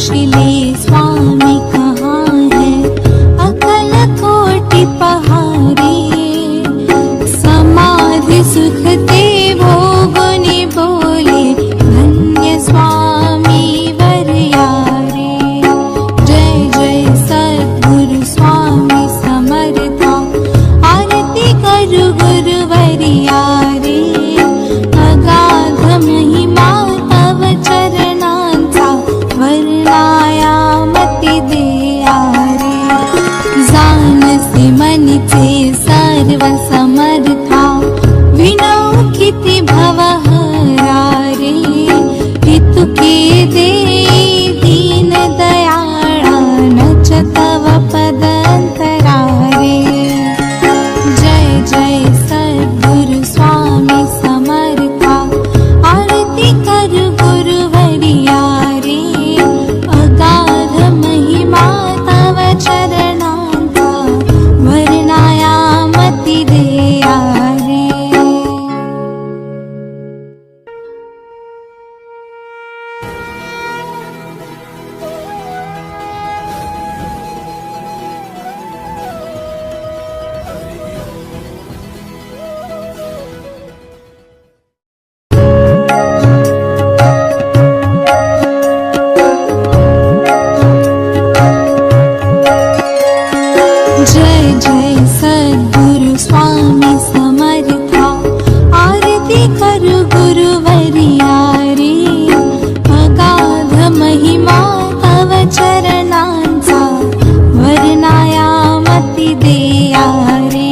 पुछले स्वामी कहाँ है, अकल कोटि पहारे। समाधि सुख ते भोगुनि बोले, धन्य स्वामी वरयारे। जय जय सद्गुरु स्वामी समर्था, आरती करु गुरुवरियारे। अगाध महिमा तव चरणांचा, वर्णायामति देयारे। जानसी मनिचे सर्व समर्था, विनौखिति भवहरारे। हितुके दे दीन दयाळा, नच तव पदंतरारे। जय जय सद्गुरु स्वामी समर्था, आरती करु गुरुवरियारे। अगाध महिमा तव चरणांचा, वर्णायामति देयारे। जय जय सद्गुरु स्वामी समर्था, आरती करु गुरुवरियारे। अगाध महिमा तव चरणांचा, वर्णायामति देयारे।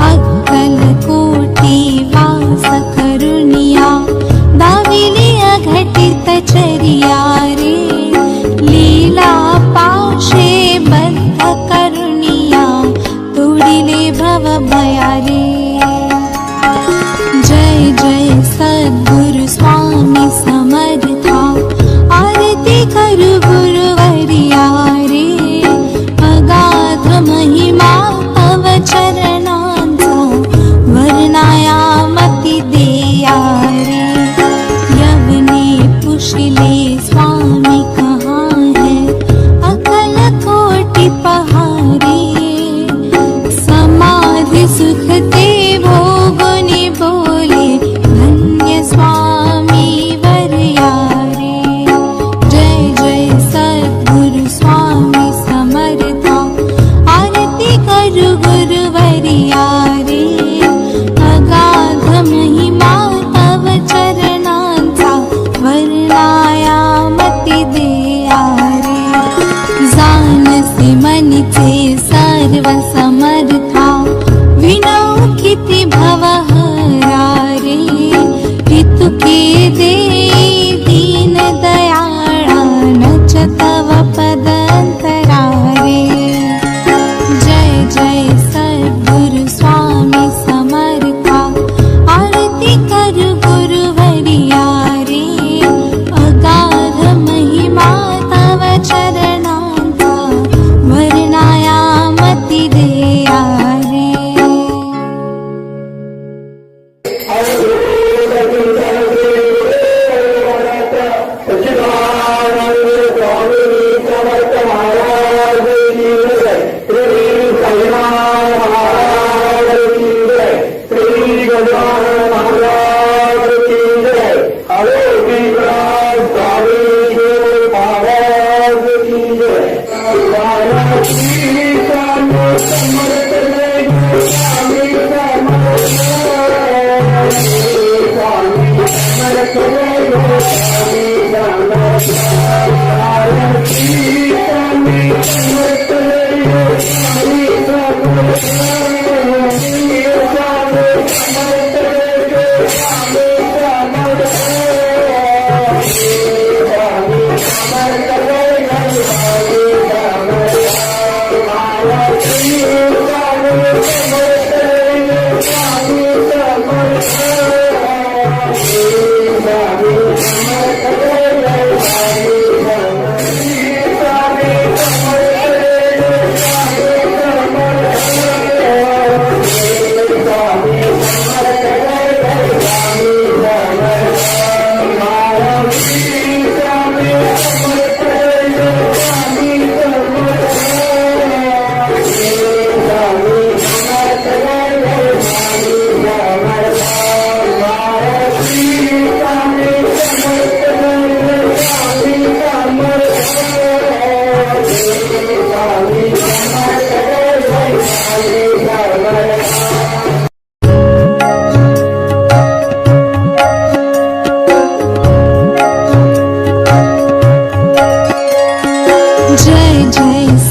अक्कल कोटि वास करुणिया, दाविली अघटित चरियारे। लीला पाशे बद्ध करुणिया, तोडिले भव भयारे। जय जय सद्गुरु स्वामी समर्था, आरती करु गुरुवरियारे। अगाध महिमा तव चरणांचा, वर्णायामति देयारे। यवने पुछले स्वामी कहाँ है, अकल कोटि पहारे। समाधि सुख ते भोगुनि बोले, धन्य स्वामी वरयारे। जय जय सद्गुरु स्वामी समर्था, आरती करु गुरुवरियारे। अगाध महिमा तव चरणांचा, वर्णायामति देयारे। जानसी मनिचे सर्व समर्था, विनौखिति भवहरारे। हितुके दे दीन दयाळा, नच तव पदंतरारे। जय जय सद्गुरु स्वामी समर्था, आरती करु गुरुवरियारे। अगाध महिमा तव चरणांचा, वर्णायामति देयारे। Thank you.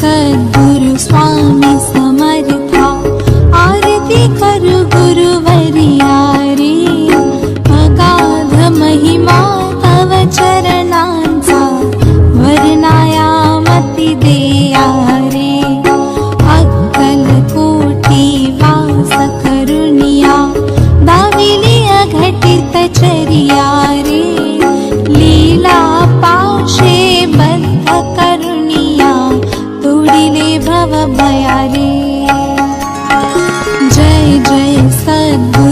सद्गुरु स्वामी समर्था आरती करू गुरुवर्या रे अगाध महिमा तव चरणांचा वर्णायामति देया रे अक्कल कोटी वास करुणिया दाविली अघटित चरिया रे लीला पाशे बद्ध करुणिया तोडिले भव भया रे जय जय सद्गुरु